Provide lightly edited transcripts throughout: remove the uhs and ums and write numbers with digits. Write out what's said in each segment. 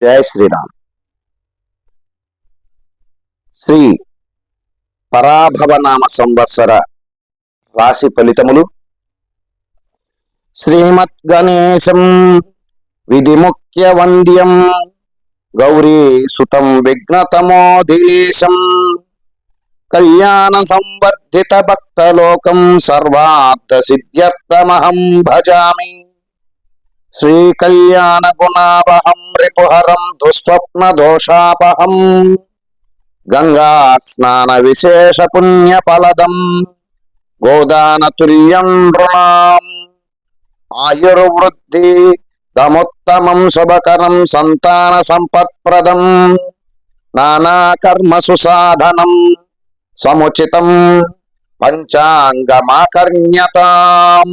జయ శ్రీరామ్. శ్రీ పరాభవనామ సంవత్సర రాశి ఫలితములు. శ్రీమద్ గణేశం విధిముఖ్య వంద్యం గౌరీ సుతం విఘ్నతమోదిలేశం కళ్యాణ సంవర్ధిత భక్తలోకం సర్వార్థ సిద్ధ్యర్థమహం భజామి. శ్రీ కళ్యాణ గుణావహం రిపుహరం దుస్వప్న దోషాపహం గంగా స్నాన విశేష పుణ్య ఫలదం గోదాన తుల్యం నృణాం ఆయుర్వృద్ధి తముత్తమం శుభకరం సంతాన సంపత్ప్రదం నానా కర్మసు సాధనం సముచితం పంచాంగమాకర్ణ్యతాం.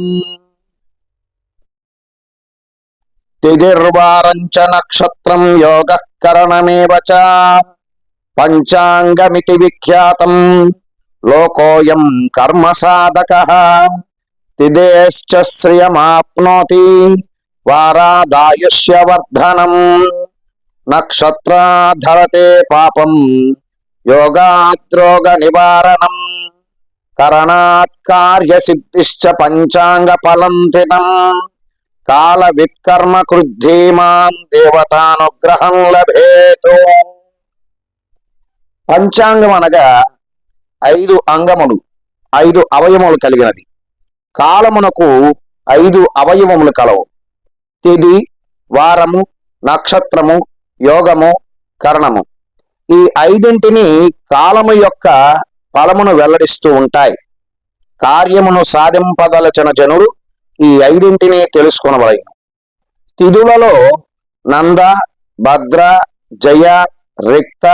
తిథిర్వారంచ నక్షత్రం యోగః కరణమేవ చ పంచాంగమితి విఖ్యాతం లోకోయం కర్మ సాధకః. తిథేశ్చ శ్రియమాప్నోతి వారాదాయుష్య వర్ధనం నక్షత్రాధరతే పాపం యోగాద్రోగ నివారణం కరణాత్ కార్యసిద్ధిశ్చ పంచాంగ ఫలం ధృతం కాల విత్కర్మ కృద్ధీమాం దేవతానుగ్రహం లభేతు. పంచాంగం అనగా 5 అంగములు 5 అవయవములు కలిగినది. కాలమునకు 5 అవయవములు కలవు. తిథి, వారము, నక్షత్రము, యోగము, కరణము. ఈ 5ంటిని కాలము యొక్క ఫలమును వెల్లడిస్తూ ఉంటాయి. కార్యమును సాధింపదలచిన జనుడు ఈ 5ంటిని తెలుసుకొనవలెను. తిథులలో నంద, భద్ర, జయ, రిక్త,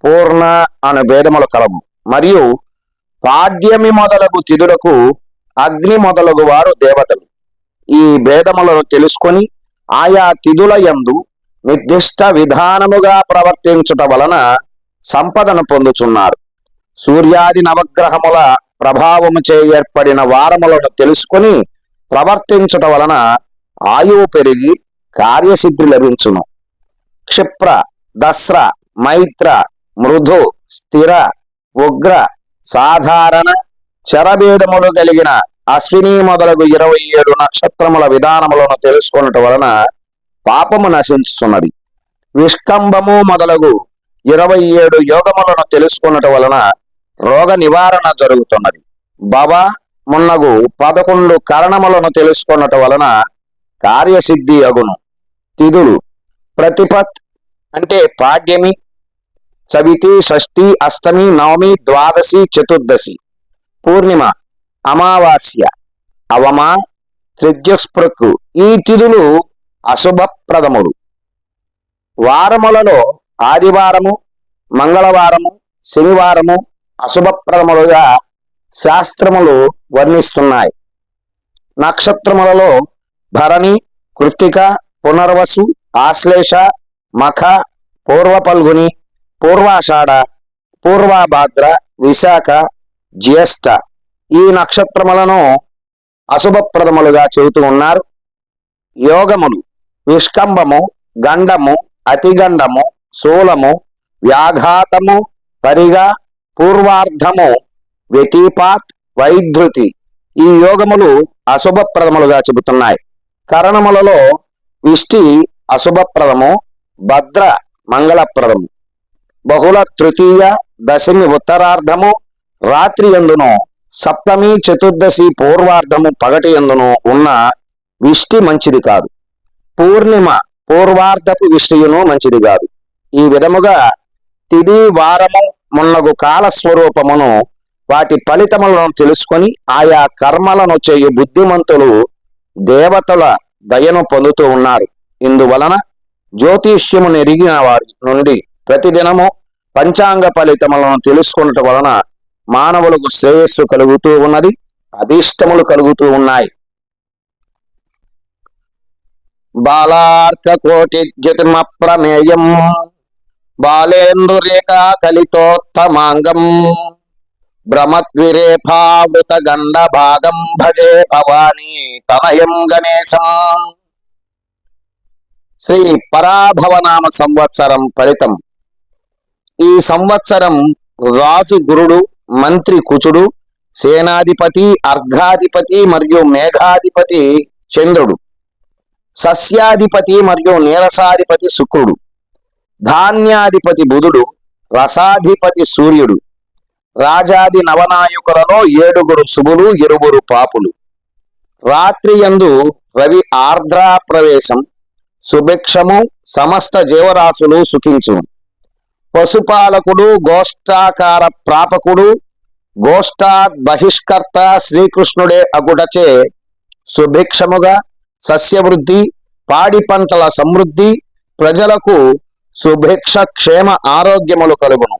పూర్ణ అను భేదములు కలవు. మరియు పాడ్యమి మొదలగు తిథులకు అగ్ని మొదలగు వారు దేవతలు. ఈ భేదములను తెలుసుకొని ఆయా తిథుల యందు నిర్దిష్ట విధానముగా ప్రవర్తించుట వలన సంపదను పొందుచున్నారు. సూర్యాది నవగ్రహముల ప్రభావముచే ఏర్పడిన వారములను తెలుసుకొని ప్రవర్తించుట వలన ఆయువు పెరిగి కార్యసిద్ధి లభించును. క్షిప్ర, దస్ర, మైత్ర, మృదు, స్థిర, ఉగ్ర, సాధారణ, చరభేదములు కలిగిన అశ్విని మొదలగు 27 నక్షత్రముల విధానములను తెలుసుకొనుట వలన పాపము నశించుచున్నది. విష్కంభము మొదలగు 27 యోగములను తెలుసుకొనుట వలన రోగ నివారణ జరుగుతున్నది. భవ మున్నగు 11 కరణములను తెలుసుకొనుట వలన కార్యసిద్ధి అగును. తిథులు ప్రతిపత్ అంటే పాడ్యమి, చవితి, షష్ఠి, అష్టమి, నవమి, ద్వాదశి, చతుర్దశి. పూర్ణిమ, అమావాస్య, అవమ, త్రిద్యుస్పృక్కు. ఈ తిథులు అశుభప్రదములు. వారములలో ఆదివారము, మంగళవారము, శనివారము అశుభప్రదములుగా శాస్త్రములు వర్ణిస్తున్నాయి. నక్షత్రములలో భరణి, కృత్తిక, పునర్వసు, ఆశ్లేష, మఖ, పూర్వ పల్గుని, పూర్వాషాఢ, పూర్వభాద్ర, విశాఖ, జ్యేష్ఠ ఈ నక్షత్రములను అశుభప్రదములుగా చెబుతూ ఉన్నారు. యోగములు విష్కంభము, గండము, అతిగండము, శూలము, వ్యాఘాతము, పరిగ, పూర్వార్ధము, వ్యతిపాత్, వైధృతి ఈ యోగములు అశుభప్రదములుగా చెబుతున్నాయి. కరణములలో విష్టి అశుభప్రదము, భద్ర మంగళప్రదము, బహుళ తృతీయ, దశమి ఉత్తరార్ధము రాత్రి యందును, సప్తమి, చతుర్దశి పూర్వార్ధము పగటి యందును ఉన్న విష్టి మంచిది కాదు. పూర్ణిమ పూర్వార్ధపు విష్టియును మంచిది కాదు. ఈ విధముగా తిథి, వారము మున్నగు కాల స్వరూపమును వాటి ఫలితములను తెలుసుకొని ఆయా కర్మలను చేయు బుద్ధిమంతులు దేవతల దయను పొందుతూ ఉన్నారు. ఇందువలన జ్యోతిష్యము నెరిగిన వారి నుండి ప్రతిదినము పంచాంగ ఫలితములను తెలుసుకున్నట వలన మానవులకు శ్రేయస్సు కలుగుతూ ఉన్నది, అభీష్టములు కలుగుతూ ఉన్నాయి. బాలార్క కోటి జ్యోతిమప్రమేయం బాలేందురేఖా కలితోత్తమాంగం భ్రమద్విరేఫావృత గండ భాగం భజే భవానీ తనయం గణేశం. శ్రీ పరాభవనామ సంవత్సరం ఫలితం. ఈ సంవత్సరం రాజు గురుడు, మంత్రి కుచుడు, సేనాధిపతి, అర్ఘాధిపతి మరియు మేఘాధిపతి చంద్రుడు, సస్యాధిపతి మరియు నీరసాధిపతి శుక్రుడు, ధాన్యాధిపతి బుధుడు, రసాధిపతి సూర్యుడు, రాజాది నవనాయకులలో 7 శుభులు, 2 పాపులు. రాత్రి యందు రవి ఆర్ద్రా ప్రవేశం, సుభిక్షము, సమస్త జీవరాశులు సుఖించు. పశుపాలకుడు, గోష్ఠాకార ప్రాపకుడు, గోష్ఠా బహిష్కర్త శ్రీకృష్ణుడే అగుటచే సుభిక్షముగా సస్యవృద్ధి, పాడి పంటల సమృద్ధి, ప్రజలకు సుభిక్ష క్షేమ ఆరోగ్యములు కలుగును.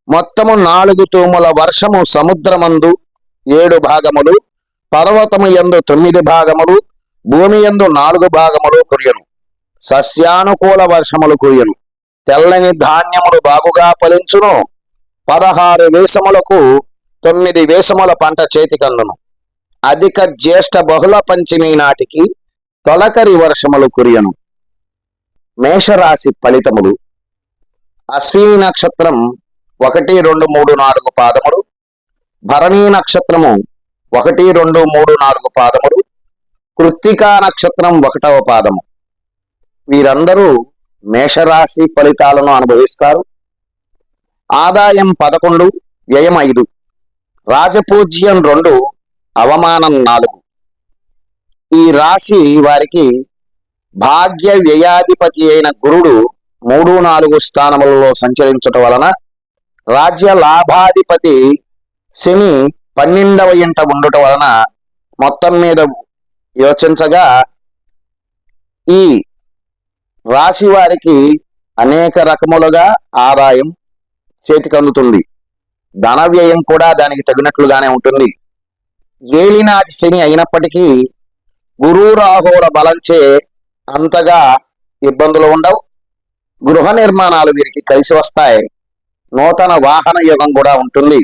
మొత్తము 4 తూముల వర్షము సముద్రమందు 7 భాగములు, పర్వతము యందు 9 భాగములు, భూమి యందు 4 భాగములు కురియను. సస్యానుకూల వర్షములు కురియను. తెల్లని ధాన్యములు బాగుగా ఫలించును. 16 వేసములకు 9 వేసముల పంట చేతికందును. అధిక జ్యేష్ఠ బహుళ పంచమి నాటికి తొలకరి వర్షములు కురియను. మేషరాశి ఫలితములు. అశ్విని నక్షత్రం 1, 2, 3, 4 పాదములు, భరణీ నక్షత్రము 1, 2, 3, 4 పాదములు, కృత్తికా నక్షత్రం 1వ పాదము. వీరందరూ మేషరాశి ఫలితాలను అనుభవిస్తారు. ఆదాయం 11, వ్యయం 5, రాజపూజ్యం 2, అవమానం 4. ఈ రాశి వారికి భాగ్య వ్యయాధిపతి అయిన గురుడు 3, 4 స్థానములలో సంచరించటం వలన రాజ్య లాభాధిపతి శని 12వ ఇంట ఉండటం వలన మొత్తం మీద యోచించగా ఈ రాశి వారికి అనేక రకములుగా ఆదాయం చేతికందుతుంది. ధన వ్యయం కూడా దానికి తగినట్లుగానే ఉంటుంది. ఏలినాటి శని అయినప్పటికీ గురు రాహువుల బలంచే అంతగా ఇబ్బందులు ఉండవు. గృహ నిర్మాణాలు వీరికి కలిసి వస్తాయి. నూతన వాహన యోగం కూడా ఉంటుంది.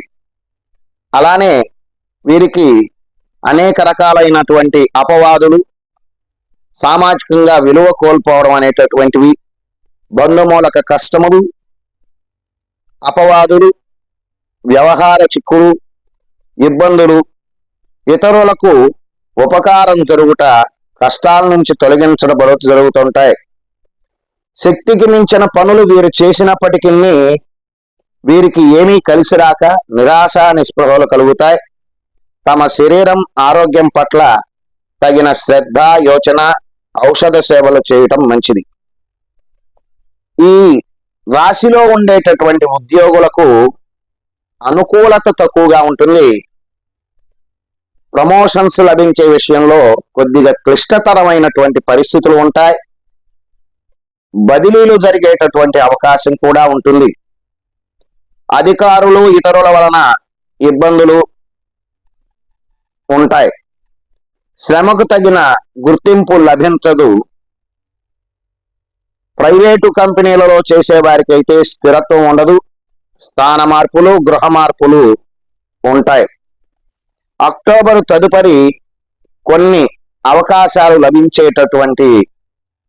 అలానే వీరికి అనేక రకాలైనటువంటి అపవాదులు, సామాజికంగా విలువ కోల్పోవడం అనేటటువంటివి, బంధుమూలక కష్టములు, అపవాదులు, వ్యవహార చిక్కులు, ఇబ్బందులు, ఇతరులకు ఉపకారం జరుగుట, కష్టాల నుంచి తొలగించడం జరుగుతుంటాయి. శక్తికి మించిన పనులు వీరు చేసినప్పటికీ వీరికి ఏమీ కలిసి రాక నిరాశ నిస్పృహలు కలుగుతాయి. తమ శరీరం ఆరోగ్యం పట్ల తగిన శ్రద్ధ, యోచన, ఔషధ సేవలు చేయటం మంచిది. ఈ రాశిలో ఉండేటటువంటి ఉద్యోగులకు అనుకూలత తక్కువగా ఉంటుంది. ప్రమోషన్స్ లభించే విషయంలో కొద్దిగా క్లిష్టతరమైనటువంటి పరిస్థితులు ఉంటాయి. బదిలీలు జరిగేటటువంటి అవకాశం కూడా ఉంటుంది. అధికారులు, ఇతరుల వలన ఇబ్బందులు ఉంటాయి. శ్రమకు తగిన గుర్తింపు లభించదు. ప్రైవేటు కంపెనీలలో చేసేవారికి అయితే స్థిరత్వం ఉండదు. స్థాన మార్పులు, గృహ మార్పులు ఉంటాయి. అక్టోబరు తదుపరి కొన్ని అవకాశాలు లభించేటటువంటి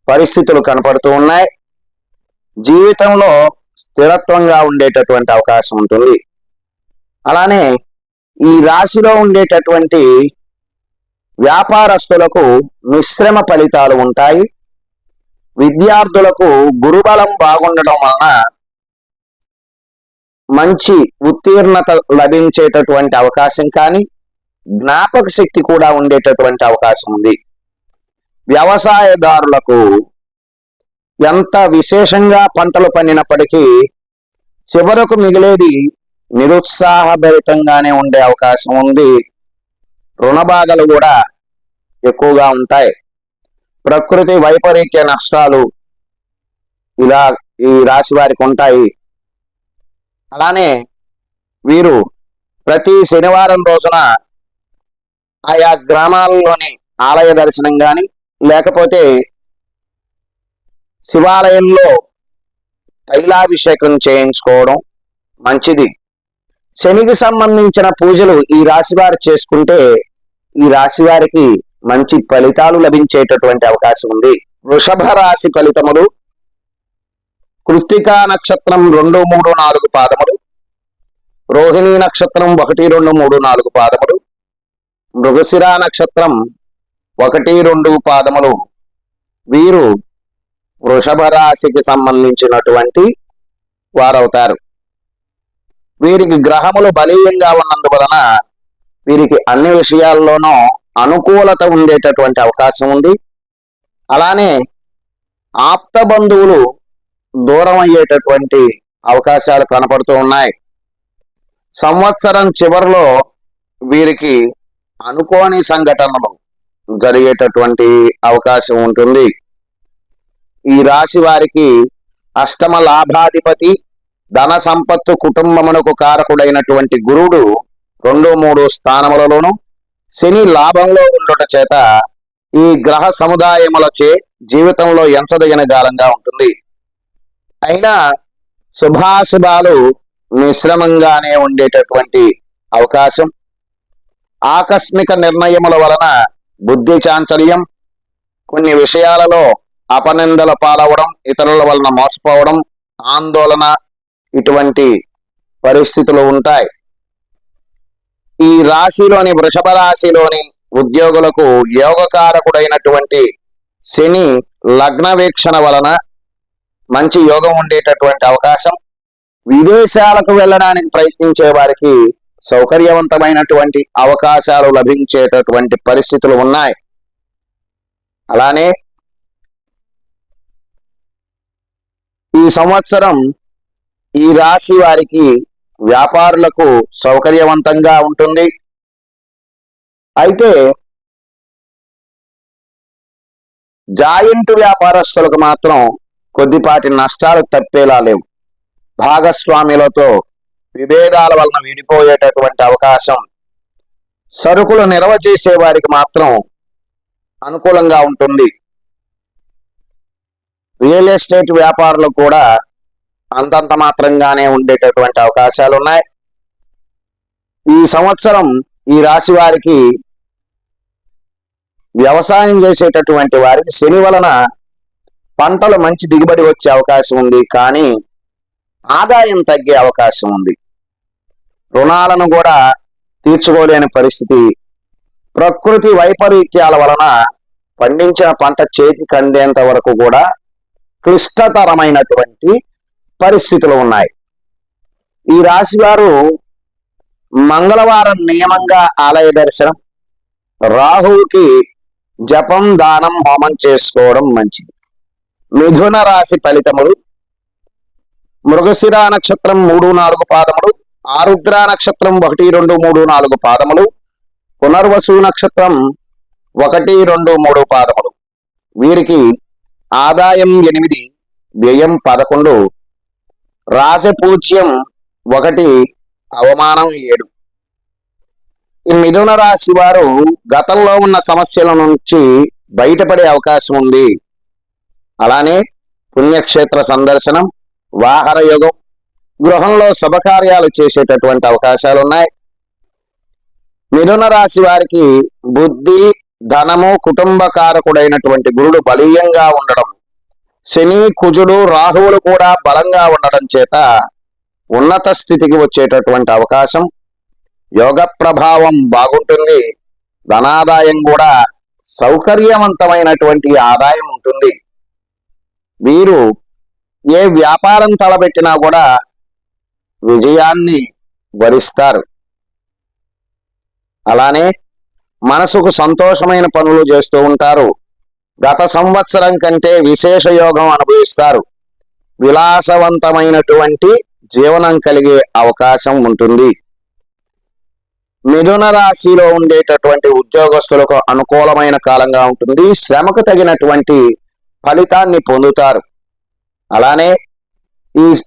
పరిస్థితులు కనపడుతూ ఉన్నాయి. జీవితంలో స్థిరత్వంగా ఉండేటటువంటి అవకాశం ఉంటుంది. అలానే ఈ రాశిలో ఉండేటటువంటి వ్యాపారస్తులకు మిశ్రమ ఫలితాలు ఉంటాయి. విద్యార్థులకు గురుబలం బాగుండటం వలన మంచి ఉత్తీర్ణత లభించేటటువంటి అవకాశం కానీ జ్ఞాపక శక్తి కూడా ఉండేటటువంటి అవకాశం ఉంది. వ్యవసాయదారులకు ఎంత విశేషంగా పంటలు పండినప్పటికీ చివరకు మిగిలేది నిరుత్సాహభరితంగానే ఉండే అవకాశం ఉంది. రుణ బాధలు కూడా ఎక్కువగా ఉంటాయి. ప్రకృతి వైపరీత్య నష్టాలు ఇలా ఈ రాశి వారికి ఉంటాయి. అలానే వీరు ప్రతి శనివారం రోజున ఆయా గ్రామాలలోని ఆలయ దర్శనం కానీ లేకపోతే శివాలయంలో తైలాభిషేకం చేయించుకోవడం మంచిది. శనికి సంబంధించిన పూజలు ఈ రాశి వారు చేసుకుంటే ఈ రాశి వారికి మంచి ఫలితాలు లభించేటటువంటి అవకాశం ఉంది. వృషభ రాశి ఫలితములు. కృత్తికా నక్షత్రం 2, 3, 4 పాదములు, రోహిణీ నక్షత్రం 1, 2, 3, 4 పాదములు, మృగశిర నక్షత్రం 1, 2 పాదములు వీరు వృషభ రాశికి సంబంధించినటువంటి వారవుతారు. వీరికి గ్రహములు బలీయంగా ఉన్నందువలన వీరికి అన్ని విషయాల్లోనూ అనుకూలత ఉండేటటువంటి అవకాశం ఉంది. అలానే ఆప్త బంధువులు దూరం అయ్యేటటువంటి అవకాశాలు కనపడుతూ ఉన్నాయి. సంవత్సరం చివరిలో వీరికి అనుకోని సంఘటనలు జరిగేటటువంటి అవకాశం ఉంటుంది. ఈ రాశి వారికి అష్టమ లాభాధిపతి, ధన సంపత్తు, కుటుంబమునకు కారకుడైనటువంటి గురుడు 2, 3 స్థానములలోను, శని లాభంలో ఉండుట చేత ఈ గ్రహ సముదాయములచే జీవితంలో ఎంచదగిన కాలంగా ఉంటుంది. అయినా శుభాశుభాలు మిశ్రమంగానే ఉండేటటువంటి అవకాశం. ఆకస్మిక నిర్ణయముల వలన బుద్ధి చాంచల్యం, కొన్ని విషయాలలో అపనిందల పాలవడం, ఇతరుల వలన మోసపోవడం, ఆందోళన, ఇటువంటి పరిస్థితులు ఉంటాయి. ఈ రాశిలోని వృషభ రాశిలోని ఉద్యోగులకు యోగకారకుడైనటువంటి శని లగ్న వీక్షణ వలన మంచి యోగం ఉండేటటువంటి అవకాశం. విదేశాలకు వెళ్ళడానికి ప్రయత్నించే వారికి సౌకర్యవంతమైనటువంటి అవకాశాలు లభించేటటువంటి పరిస్థితులు ఉన్నాయి. అలానే ఈ సంవత్సరం ఈ రాశి వారికి వ్యాపారులకు సౌకర్యవంతంగా ఉంటుంది. అయితే జాయింట్ వ్యాపారస్తులకు మాత్రం కొద్దిపాటి నష్టాలు తప్పేలా లేవు. భాగస్వాములతో విభేదాల వలన విడిపోయేటటువంటి అవకాశం. సరుకులు నిల్వ చేసే వారికి మాత్రం అనుకూలంగా ఉంటుంది. రియల్ ఎస్టేట్ వ్యాపారులకు కూడా అంతంత మాత్రంగానే ఉండేటటువంటి అవకాశాలు ఉన్నాయి. ఈ సంవత్సరం ఈ రాశి వారికి, వ్యవసాయం చేసేటటువంటి వారికి శని వలన పంటలు మంచి దిగుబడి వచ్చే అవకాశం ఉంది, కానీ ఆదాయం తగ్గే అవకాశం ఉంది. రుణాలను కూడా తీర్చుకోలేని పరిస్థితి. ప్రకృతి వైపరీత్యాల వలన పండించిన పంట చేతికి అందేంత వరకు కూడా క్లిష్టతరమైనటువంటి పరిస్థితులు ఉన్నాయి. ఈ రాశి వారు మంగళవారం నియమంగా ఆలయ దర్శనం, రాహువుకి జపం, దానం, హోమం చేసుకోవడం మంచిది. మిథున రాశి ఫలితములు. మృగశిర నక్షత్రం 3, 4 పాదములు, ఆరుద్ర నక్షత్రం 1, 2, 3, 4 పాదములు, పునర్వసు నక్షత్రం 1, 2, 3 పాదములు వీరికి ఆదాయం 8, వ్యయం 11, రాజపూజ్యం 1, అవమానం 7. ఈ మిథున రాశి వారు గతంలో ఉన్న సమస్యల నుంచి బయటపడే అవకాశం ఉంది. అలానే పుణ్యక్షేత్ర సందర్శనం, వాహన యోగం, గృహంలో శుభకార్యాలు చేసేటటువంటి అవకాశాలు ఉన్నాయి. మిథున రాశి వారికి బుద్ధి, ధనము, కుటుంబ కారకుడైనటువంటి గురుడు బలీయంగా ఉండడం, శని, కుజుడు, రాహువులు కూడా బలంగా ఉండడం చేత ఉన్నత స్థితికి వచ్చేటటువంటి అవకాశం. యోగ ప్రభావం బాగుంటుంది. ధనాదాయం కూడా సౌకర్యవంతమైనటువంటి ఆదాయం ఉంటుంది. వీరు ఏ వ్యాపారం తలపెట్టినా కూడా విజయాన్ని వరిస్తారు. అలానే మనసుకు సంతోషమైన పనులు చేస్తూ ఉంటారు. గత సంవత్సరం కంటే విశేష యోగం అనుభవిస్తారు. విలాసవంతమైనటువంటి జీవనం కలిగే అవకాశం ఉంటుంది. మిథున రాశిలో ఉండేటటువంటి ఉద్యోగస్తులకు అనుకూలమైన కాలంగా ఉంటుంది. శ్రమకు తగినటువంటి ఫలితాన్ని పొందుతారు. అలానే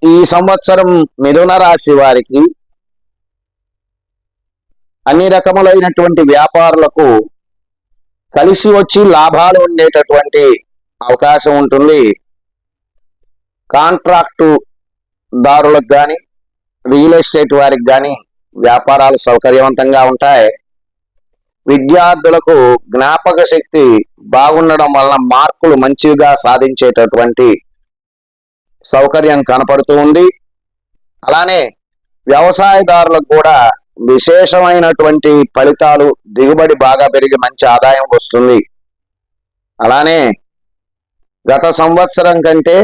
ఈ సంవత్సరం మిథున రాశి వారికి అన్ని రకములైనటువంటి వ్యాపారులకు కలిసి వచ్చి లాభాలు ఉండేటటువంటి అవకాశం ఉంటుంది. కాంట్రాక్టు దారులకు కానీ, రియల్ ఎస్టేట్ వారికి కానీ వ్యాపారాలు సౌకర్యవంతంగా ఉంటాయి. విద్యార్థులకు జ్ఞాపక శక్తి బాగుండడం వలన మార్కులు మంచిగా సాధించేటటువంటి సౌకర్యం కనపడుతూ ఉంది. అలానే వ్యవసాయదారులకు కూడా విశేషమైనటువంటి ఫలితాలు, దిగుబడి బాగా పెరిగి మంచి ఆదాయం వస్తుంది. అలానే గత సంవత్సరం కంటే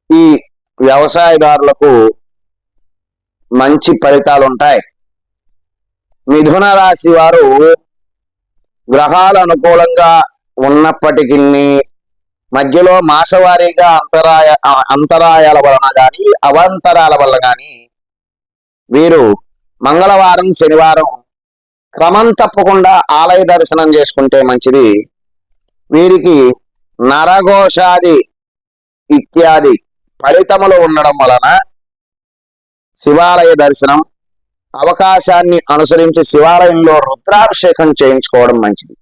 ఈ వ్యవసాయదారులకు మంచి ఫలితాలు ఉంటాయి. మిథున రాశి వారు గ్రహాలు అనుకూలంగా ఉన్నప్పటికీ మధ్యలో మాసవారీగా అంతరాయాల వలన కానీ అవాంతరాల వల్ల కానీ వీరు మంగళవారం, శనివారం క్రమం తప్పకుండా ఆలయ దర్శనం చేసుకుంటే మంచిది. వీరికి నరఘోషాది ఇత్యాది ఫలితములు ఉండడం వలన శివాలయ దర్శనం, అవకాశాన్ని అనుసరించి శివాలయంలో రుద్రాభిషేకం చేయించుకోవడం మంచిది.